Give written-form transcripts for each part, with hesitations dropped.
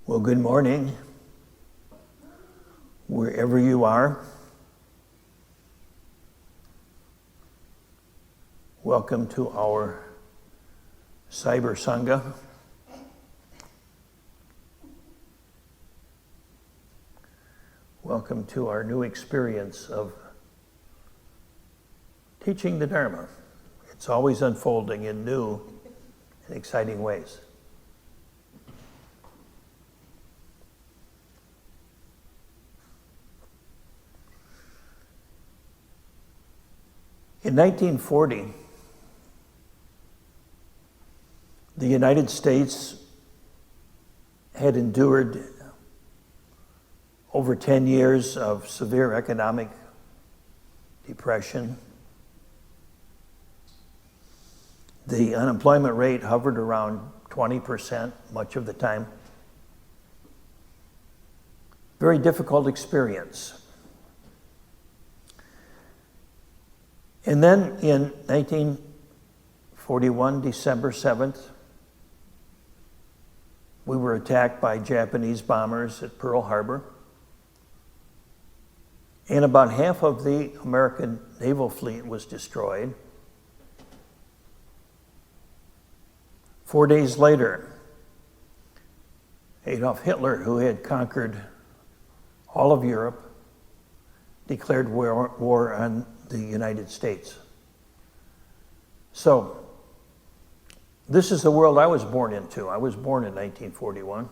Well, good morning, wherever you are. Welcome to our Cyber Sangha. Welcome to our new experience of teaching the Dharma. It's always unfolding in new and exciting ways. In 1940, the United States had endured over 10 years of severe economic depression. The unemployment rate hovered around 20% much of the time. Very difficult experience. And then in 1941, December 7th, we were attacked by Japanese bombers at Pearl Harbor. And about half of the American naval fleet was destroyed. 4 days later, Adolf Hitler, who had conquered all of Europe, declared war on the United States. So, this is the world I was born into. I was born in 1941.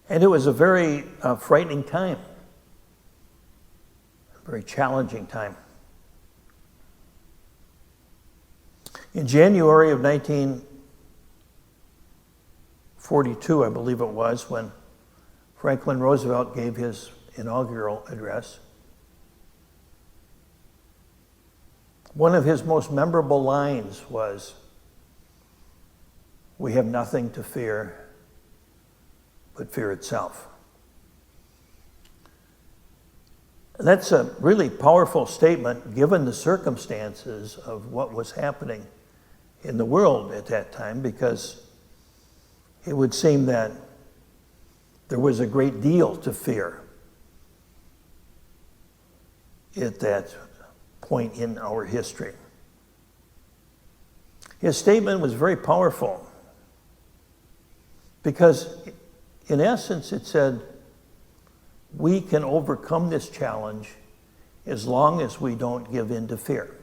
And it was a very frightening time, a very challenging time. In January of 1942, I believe it was, when Franklin Roosevelt gave his inaugural address, one of his most memorable lines was, "We have nothing to fear but fear itself." And that's a really powerful statement given the circumstances of what was happening in the world at that time, because it would seem that there was a great deal to fear at that point in our history. His statement was very powerful because, in essence, it said, we can overcome this challenge as long as we don't give in to fear.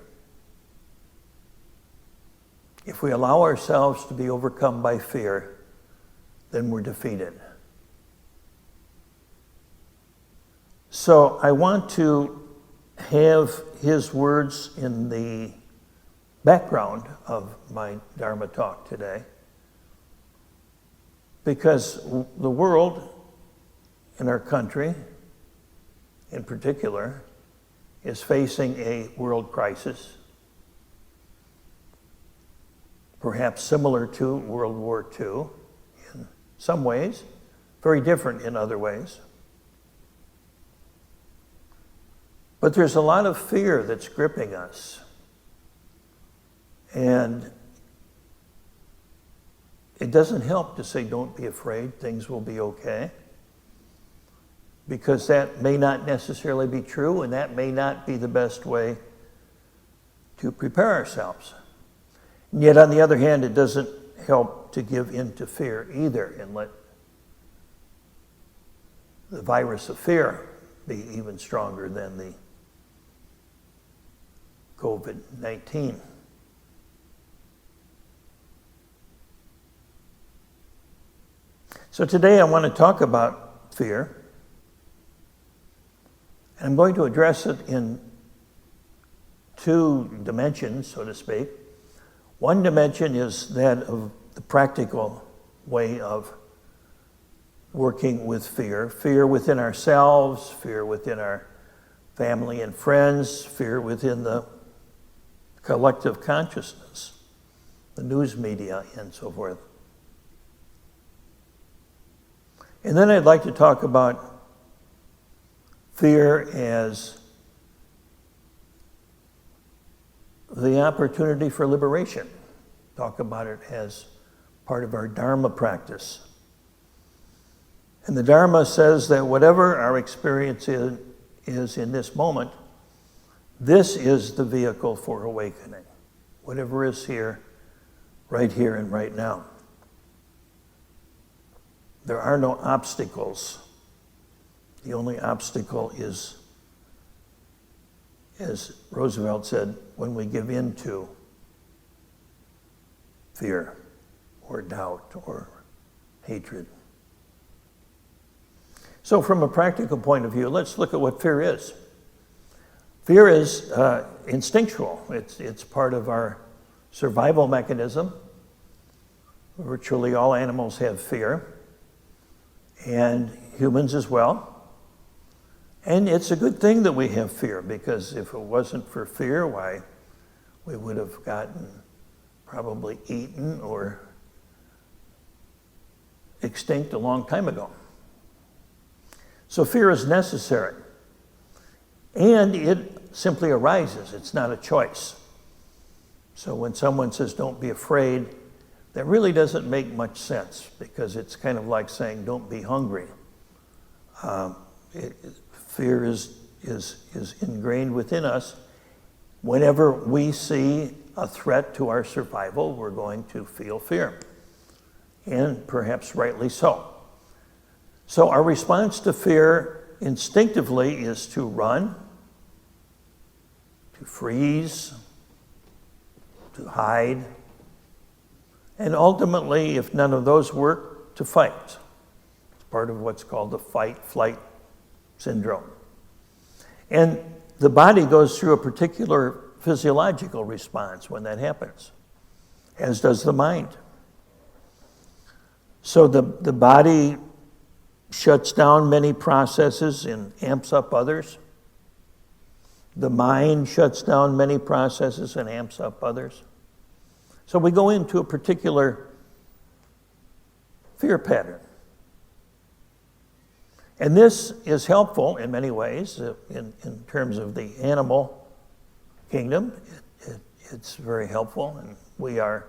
If we allow ourselves to be overcome by fear, then we're defeated. So I want to have his words in the background of my Dharma talk today, because the world in our country, in particular, is facing a world crisis, perhaps similar to World War II in some ways, very different in other ways. But there's a lot of fear that's gripping us. And it doesn't help to say, don't be afraid, things will be okay. Because that may not necessarily be true, and that may not be the best way to prepare ourselves. And yet, on the other hand, it doesn't help to give in to fear either and let the virus of fear be even stronger than the COVID-19. So today I want to talk about fear. And I'm going to address it in two dimensions, so to speak. One dimension is that of the practical way of working with fear. Fear within ourselves, fear within our family and friends, fear within the collective consciousness, the news media, and so forth. And then I'd like to talk about fear as the opportunity for liberation. Talk about it as part of our Dharma practice. And the Dharma says that whatever our experience is in this moment, this is the vehicle for awakening. Whatever is here and right now. There are no obstacles. The only obstacle is, as Roosevelt said, when we give in to fear or doubt or hatred. So from a practical point of view, let's look at what fear is. Fear is instinctual. It's part of our survival mechanism. Virtually all animals have fear, and humans as well. And it's a good thing that we have fear, because if it wasn't for fear, why, we would have gotten probably eaten or extinct a long time ago. So fear is necessary. And it simply arises. It's not a choice. So when someone says, don't be afraid, that really doesn't make much sense, because it's kind of like saying, don't be hungry. Fear is ingrained within us. Whenever we see a threat to our survival, we're going to feel fear. And perhaps rightly so. So our response to fear instinctively is to run, to freeze, to hide, and ultimately, if none of those work, to fight. It's part of what's called the fight-flight syndrome. And the body goes through a particular physiological response when that happens, as does the mind. So the body shuts down many processes and amps up others. The mind shuts down many processes and amps up others. So we go into a particular fear pattern. And this is helpful in many ways. In terms of the animal kingdom, it's very helpful, and we are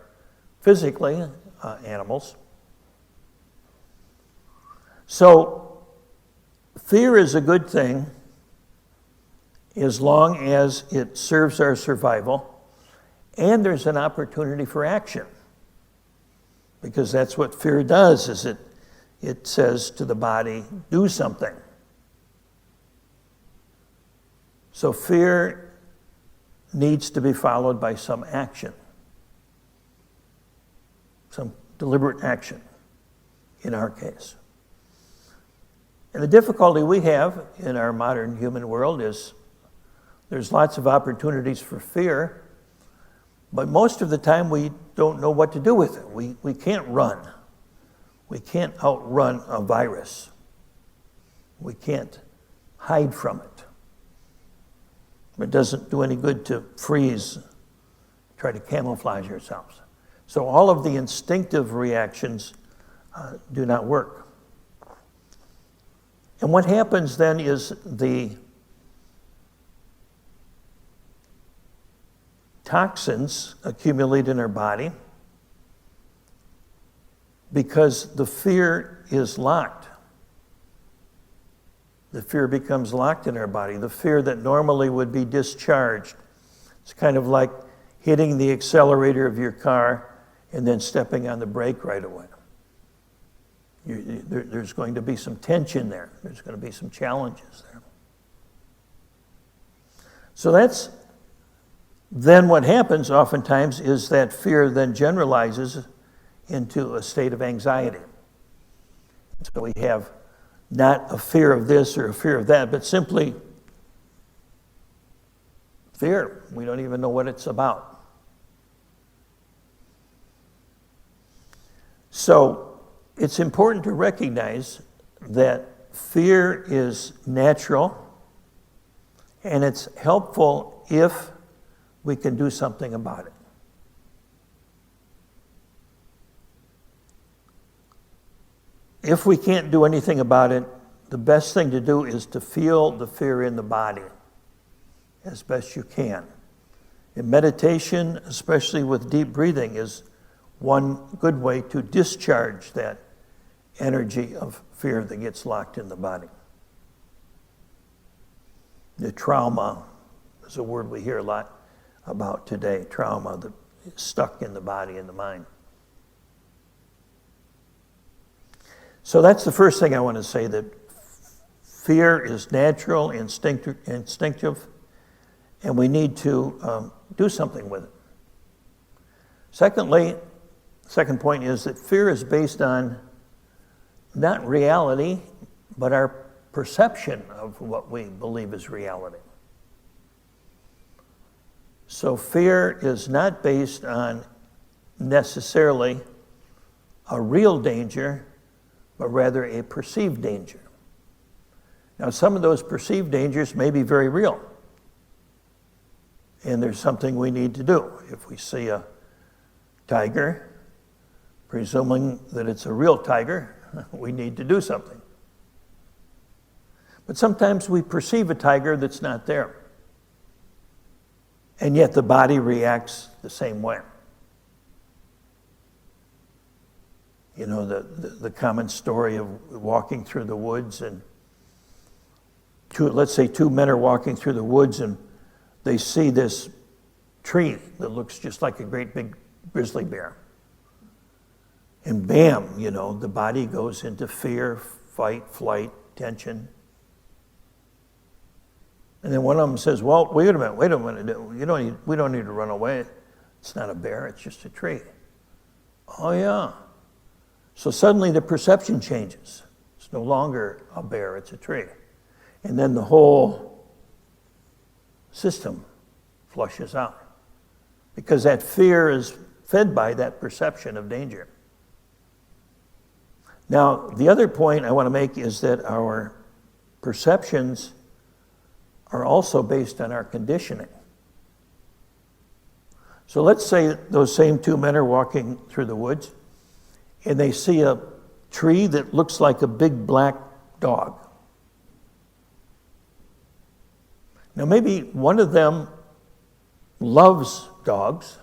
physically animals. So fear is a good thing as long as it serves our survival, and there's an opportunity for action. Because that's what fear does, is it says to the body, do something. So fear needs to be followed by some action, some deliberate action in our case. And the difficulty we have in our modern human world is there's lots of opportunities for fear, but most of the time we don't know what to do with it. We can't run. We can't outrun a virus. We can't hide from it. It doesn't do any good to freeze, try to camouflage ourselves. So all of the instinctive reactions do not work. And what happens then is the toxins accumulate in our body because the fear is locked. The fear becomes locked in our body. The fear that normally would be discharged. It's kind of like hitting the accelerator of your car and then stepping on the brake right away. There's going to be some tension there. There's going to be some challenges there. So that's then what happens oftentimes is that fear then generalizes into a state of anxiety. So we have not a fear of this or a fear of that, but simply fear. We don't even know what it's about. So it's important to recognize that fear is natural, and it's helpful if we can do something about it. If we can't do anything about it, the best thing to do is to feel the fear in the body as best you can. In meditation, especially with deep breathing, is one good way to discharge that energy of fear that gets locked in the body. The trauma is a word we hear a lot about today. Trauma that is stuck in the body and the mind. So that's the first thing I want to say, that fear is natural, instinctive, and we need to do something with it. Secondly, second point is that fear is based on not reality, but our perception of what we believe is reality. So fear is not based on necessarily a real danger, but rather a perceived danger. Now, some of those perceived dangers may be very real, and there's something we need to do. If we see a tiger, presuming that it's a real tiger, we need to do something. But sometimes we perceive a tiger that's not there, and yet the body reacts the same way. You know, the common story of walking through the woods, and let's say two men are walking through the woods and they see this tree that looks just like a great big grizzly bear. And bam, you know, the body goes into fear, fight, flight, tension. And then one of them says, well, wait a minute, we don't need to run away. It's not a bear, it's just a tree. Oh yeah. So suddenly the perception changes. It's no longer a bear, it's a tree. And then the whole system flushes out, because that fear is fed by that perception of danger. Now, the other point I want to make is that our perceptions are also based on our conditioning. So let's say those same two men are walking through the woods, and they see a tree that looks like a big black dog. Now, maybe one of them loves dogs,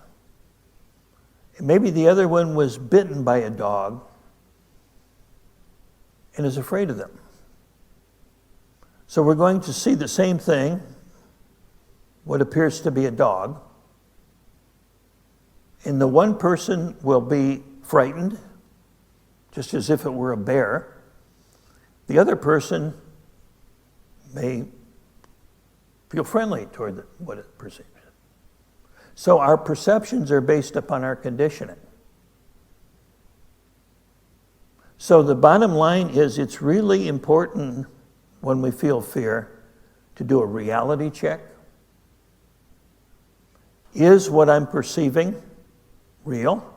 and maybe the other one was bitten by a dog and is afraid of them. So we're going to see the same thing, what appears to be a dog, and the one person will be frightened, just as if it were a bear. The other person may feel friendly toward what it perceives. So our perceptions are based upon our conditioning. So the bottom line is, it's really important when we feel fear to do a reality check. Is what I'm perceiving real?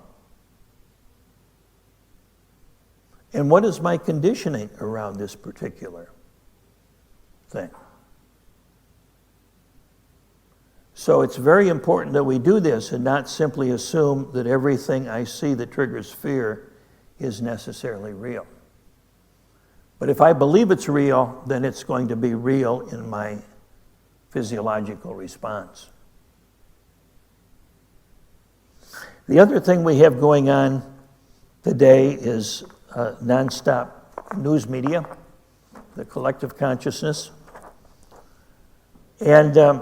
And what is my conditioning around this particular thing? So it's very important that we do this and not simply assume that everything I see that triggers fear is necessarily real. But if I believe it's real, then it's going to be real in my physiological response. The other thing we have going on today is nonstop news media, the collective consciousness. And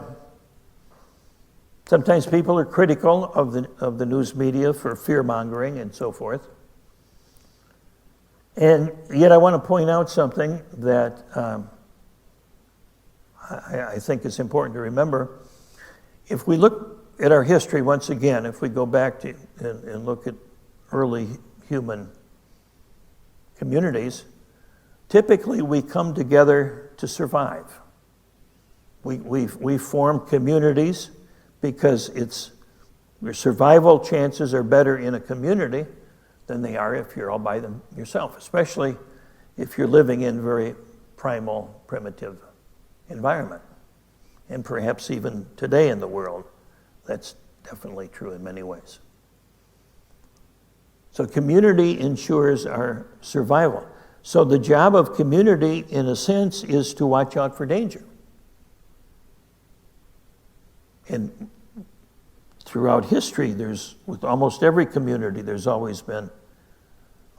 sometimes people are critical of the news media for fear-mongering and so forth. And yet I want to point out something that I think is important to remember. If we look at our history once again, if we go back to and look at early human communities, typically we come together to survive. We form communities because your survival chances are better in a community than they are if you're all by them yourself, especially if you're living in very primal, primitive environment. And perhaps even today in the world, that's definitely true in many ways. So community ensures our survival. So the job of community, in a sense, is to watch out for danger. And throughout history, with almost every community, there's always been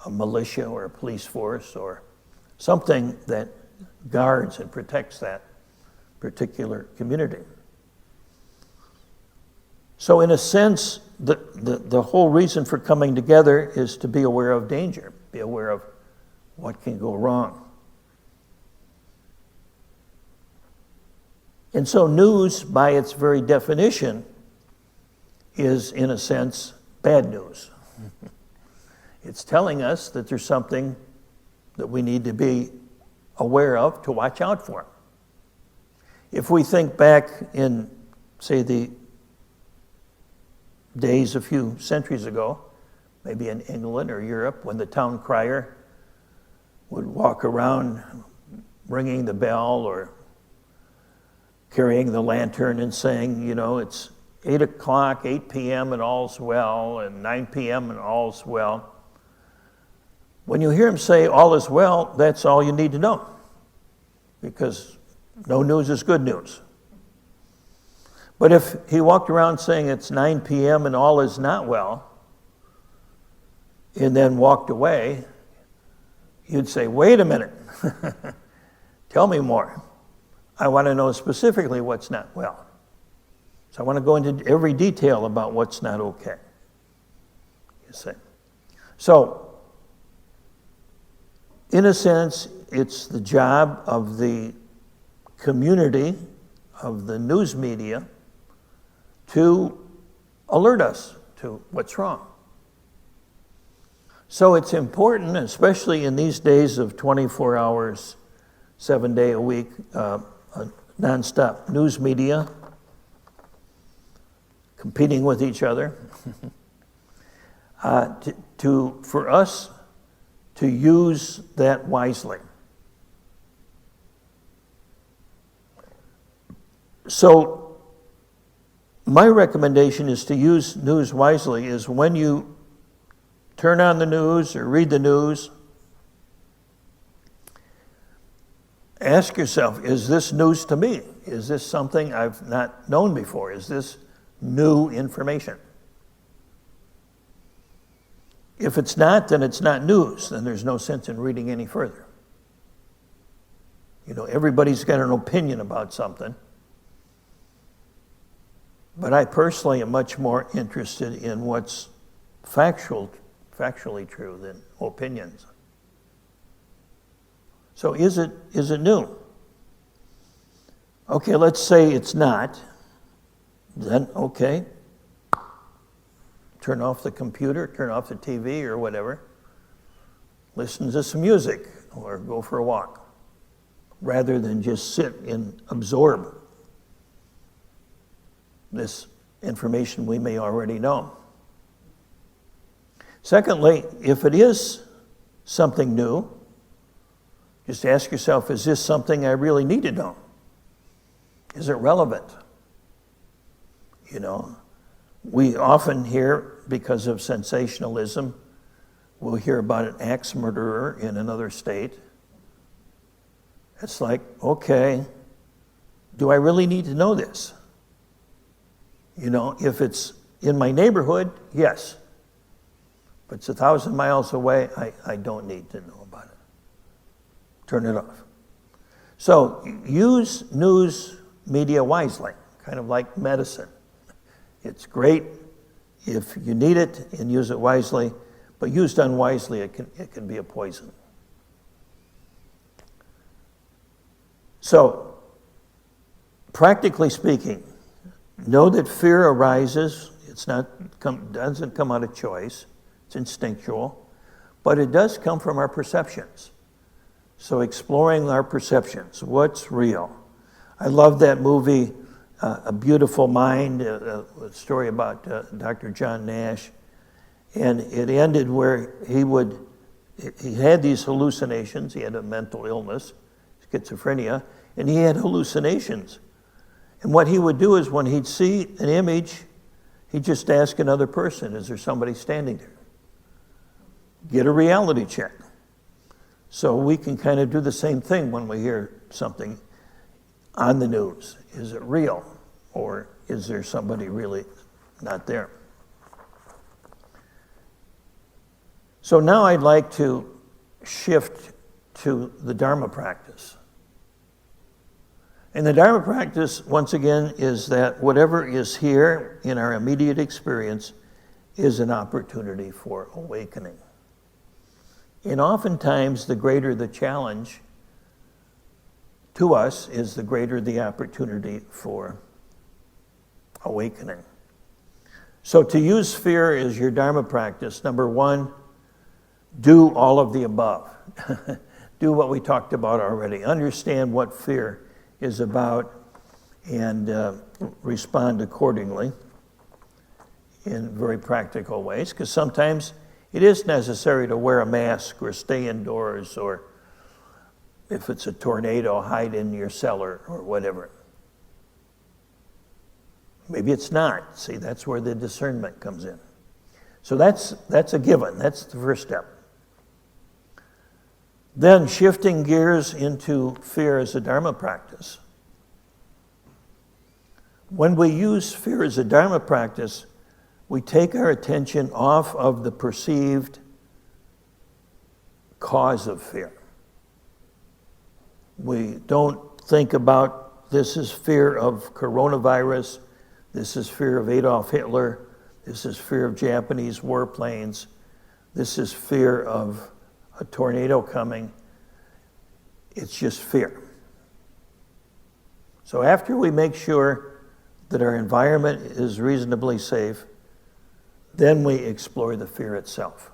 a militia or a police force or something that guards and protects that particular community. So in a sense, the whole reason for coming together is to be aware of danger, be aware of what can go wrong. And so news, by its very definition, is, in a sense, bad news. It's telling us that there's something that we need to be aware of, to watch out for. If we think back in, say, the days a few centuries ago, maybe in England or Europe, when the town crier would walk around ringing the bell or carrying the lantern and saying, you know, it's 8 o'clock, 8 p.m. and all's well, and 9 p.m. and all's well. When you hear him say all is well, that's all you need to know, because no news is good news. But if he walked around saying it's 9 p.m. and all is not well, and then walked away, you'd say, wait a minute, tell me more. I want to know specifically what's not well. So I want to go into every detail about what's not okay. You see. So, in a sense, it's the job of the community, of the news media, to alert us to what's wrong. So it's important, especially in these days of 24 hours, 7 day a week, nonstop news media, competing with each other, for us to use that wisely. So my recommendation is to use news wisely is when you turn on the news or read the news, ask yourself, is this news to me? Is this something I've not known before? Is this new information? If it's not, then it's not news. Then there's no sense in reading any further. You know, everybody's got an opinion about something. But I personally am much more interested in what's factually true than opinions. So is it new? Okay, let's say it's not. Then, okay, turn off the computer, turn off the TV or whatever. Listen to some music or go for a walk, rather than just sit and absorb this information we may already know. Secondly, if it is something new, just ask yourself, is this something I really need to know? Is it relevant? You know, we often hear, because of sensationalism, we'll hear about an axe murderer in another state. It's like, okay, do I really need to know this? You know, if it's in my neighborhood, yes. If it's 1,000 miles away, I don't need to know about it. Turn it off. So use news media wisely, kind of like medicine. It's great if you need it and use it wisely, but used unwisely, it can be a poison. So, practically speaking, know that fear arises. Doesn't come out of choice. It's instinctual, but it does come from our perceptions. So exploring our perceptions, what's real? I love that movie, A Beautiful Mind, a story about Dr. John Nash, and it ended where he had these hallucinations. He had a mental illness, schizophrenia, and he had hallucinations. And what he would do is when he'd see an image, he'd just ask another person, is there somebody standing there? Get a reality check. So we can kind of do the same thing when we hear something on the news. Is it real? Or is there somebody really not there? So now I'd like to shift to the Dharma practice. And the Dharma practice, once again, is that whatever is here in our immediate experience is an opportunity for awakening. And oftentimes, the greater the challenge to us is the greater the opportunity for awakening. So to use fear as your Dharma practice, number one, do all of the above. Do what we talked about already. Understand what fear is about and respond accordingly in very practical ways, because sometimes it is necessary to wear a mask or stay indoors, or if it's a tornado, hide in your cellar or whatever. Maybe it's not. See, that's where the discernment comes in. So that's a given. That's the first step. Then shifting gears into fear as a Dharma practice. When we use fear as a Dharma practice, we take our attention off of the perceived cause of fear. We don't think about this is fear of coronavirus, this is fear of Adolf Hitler, this is fear of Japanese warplanes, this is fear of a tornado coming. It's just fear. So after we make sure that our environment is reasonably safe, then we explore the fear itself.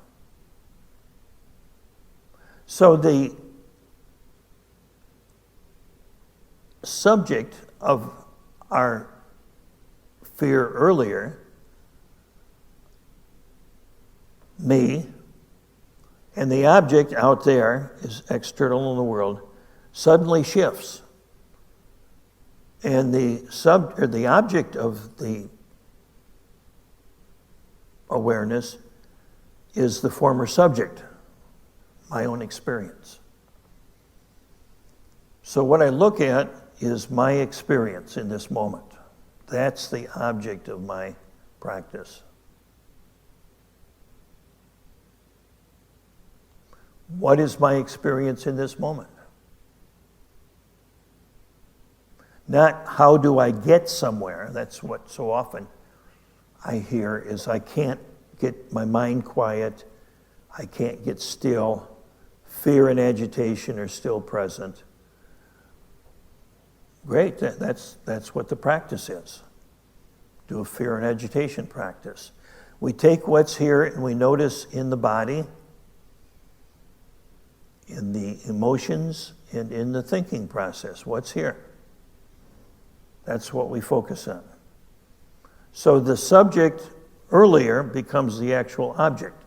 So the subject of our fear earlier, me, and the object out there is external in the world, suddenly shifts. And the object of the awareness is the former subject, my own experience. So what I look at is my experience in this moment. That's the object of my practice. What is my experience in this moment? Not how do I get somewhere. That's what so often I hear is I can't get my mind quiet. I can't get still. Fear and agitation are still present. Great, that's what the practice is. Do a fear and agitation practice. We take what's here and we notice in the body, in the emotions, and in the thinking process. What's here? That's what we focus on. So the subject earlier becomes the actual object.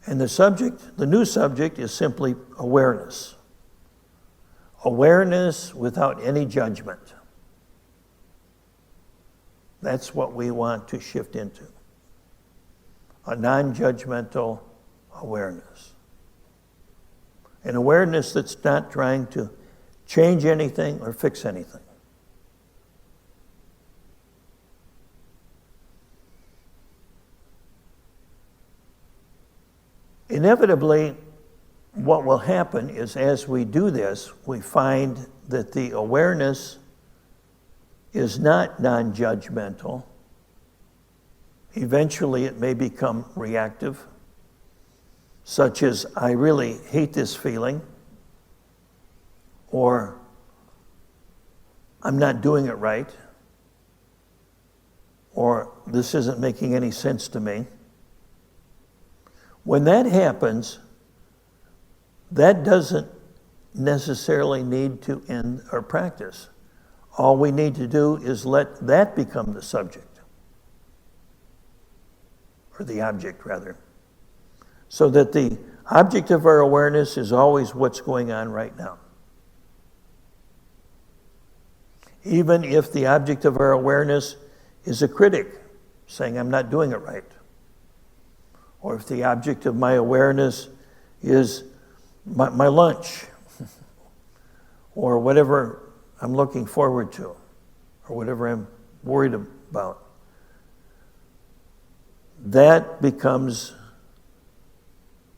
And the new subject is simply awareness. Awareness without any judgment. That's what we want to shift into. A non-judgmental awareness. An awareness that's not trying to change anything or fix anything. Inevitably, what will happen is as we do this, we find that the awareness is not non-judgmental. Eventually, it may become reactive, such as, I really hate this feeling, or I'm not doing it right, or this isn't making any sense to me. When that happens, that doesn't necessarily need to end our practice. All we need to do is let that become the subject, or the object, rather, so that the object of our awareness is always what's going on right now. Even if the object of our awareness is a critic saying, I'm not doing it right. Or if the object of my awareness is my lunch, or whatever I'm looking forward to, or whatever I'm worried about. that becomes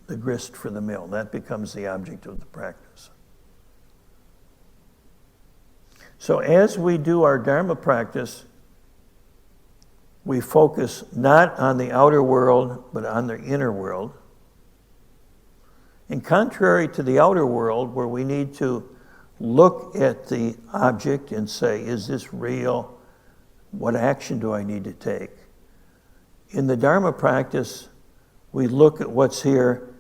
the grist for the mill. That becomes the object of the practice. So as we do our Dharma practice, we focus not on the outer world, but on the inner world. And contrary to the outer world, where we need to look at the object and say, is this real? What action do I need to take? In the Dharma practice, we look at what's here,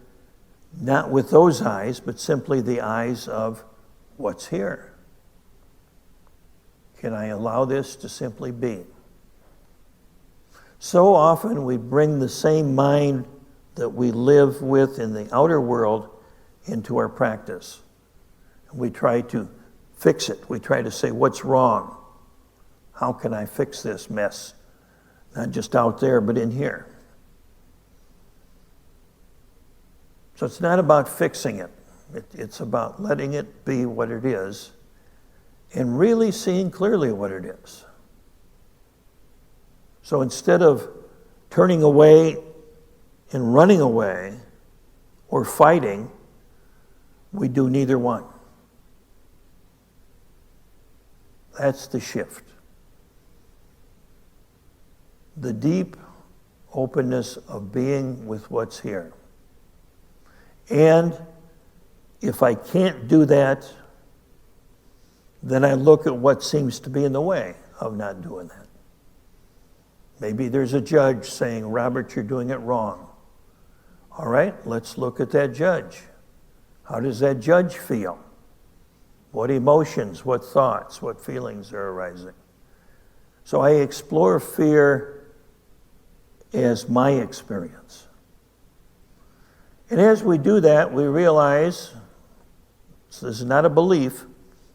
not with those eyes, but simply the eyes of what's here. Can I allow this to simply be? So often we bring the same mind that we live with in the outer world into our practice. We try to fix it. We try to say, what's wrong? How can I fix this mess? Not just out there, but in here. So it's not about fixing it. It's about letting it be what it is and really seeing clearly what it is. So instead of turning away and running away or fighting, we do neither one. That's the shift. The deep openness of being with what's here. And if I can't do that, then I look at what seems to be in the way of not doing that. Maybe there's a judge saying, Robert, you're doing it wrong. All right, let's look at that judge. How does that judge feel? What emotions, what thoughts, what feelings are arising? So I explore fear as my experience. And as we do that, we realize this is not a belief,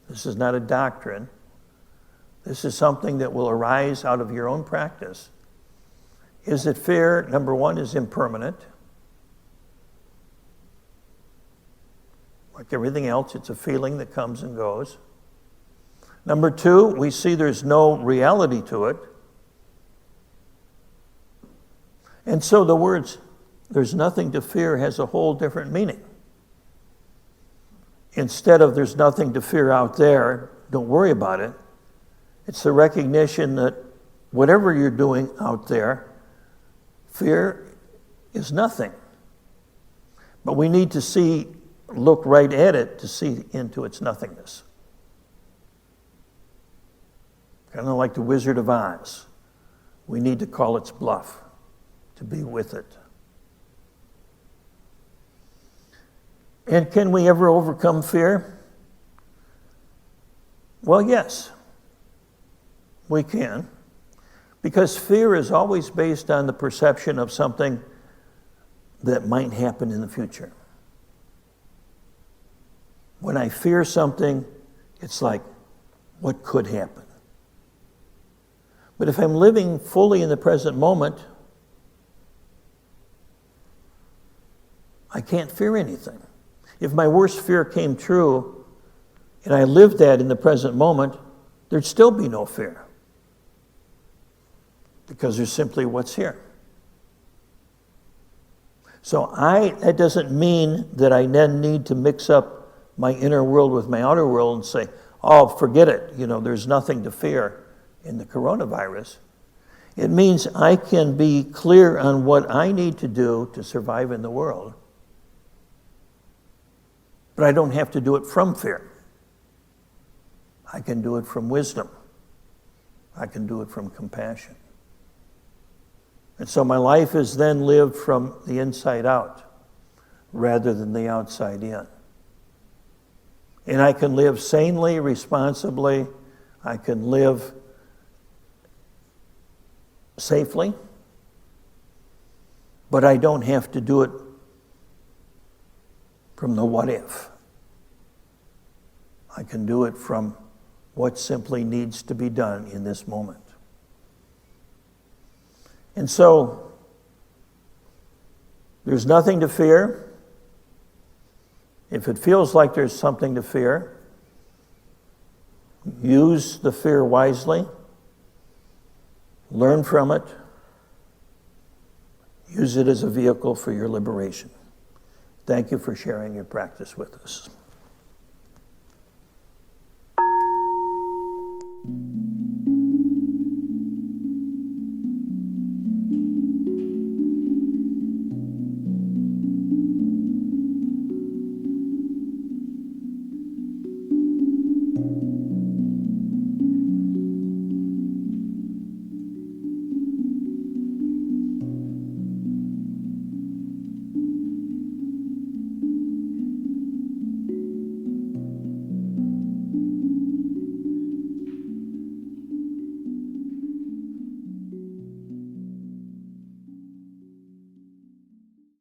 this is not a doctrine. This is something that will arise out of your own practice. Is that fear, number one, is impermanent. Like everything else, it's a feeling that comes and goes. Number two, we see there's no reality to it. And so the words, there's nothing to fear, has a whole different meaning. Instead of there's nothing to fear out there, don't worry about it. It's the recognition that whatever you're doing out there, fear is nothing. But we need to look right at it to see into its nothingness. Kind of like the Wizard of Oz. We need to call its bluff, to be with it. And can we ever overcome fear? Well, yes, we can. Because fear is always based on the perception of something that might happen in the future. When I fear something, it's like, what could happen? But if I'm living fully in the present moment, I can't fear anything. If my worst fear came true and I lived that in the present moment, there'd still be no fear. Because there's simply what's here. So that doesn't mean that I then need to mix up my inner world with my outer world and say, oh, forget it. There's nothing to fear in the coronavirus. It means I can be clear on what I need to do to survive in the world. But I don't have to do it from fear. I can do it from wisdom. I can do it from compassion. And so my life is then lived from the inside out rather than the outside in. And I can live sanely, responsibly. I can live safely. But I don't have to do it from the what if. I can do it from what simply needs to be done in this moment. And so, there's nothing to fear. If it feels like there's something to fear, use the fear wisely, learn from it, Use it as a vehicle for your liberation. Thank you for sharing your practice with us.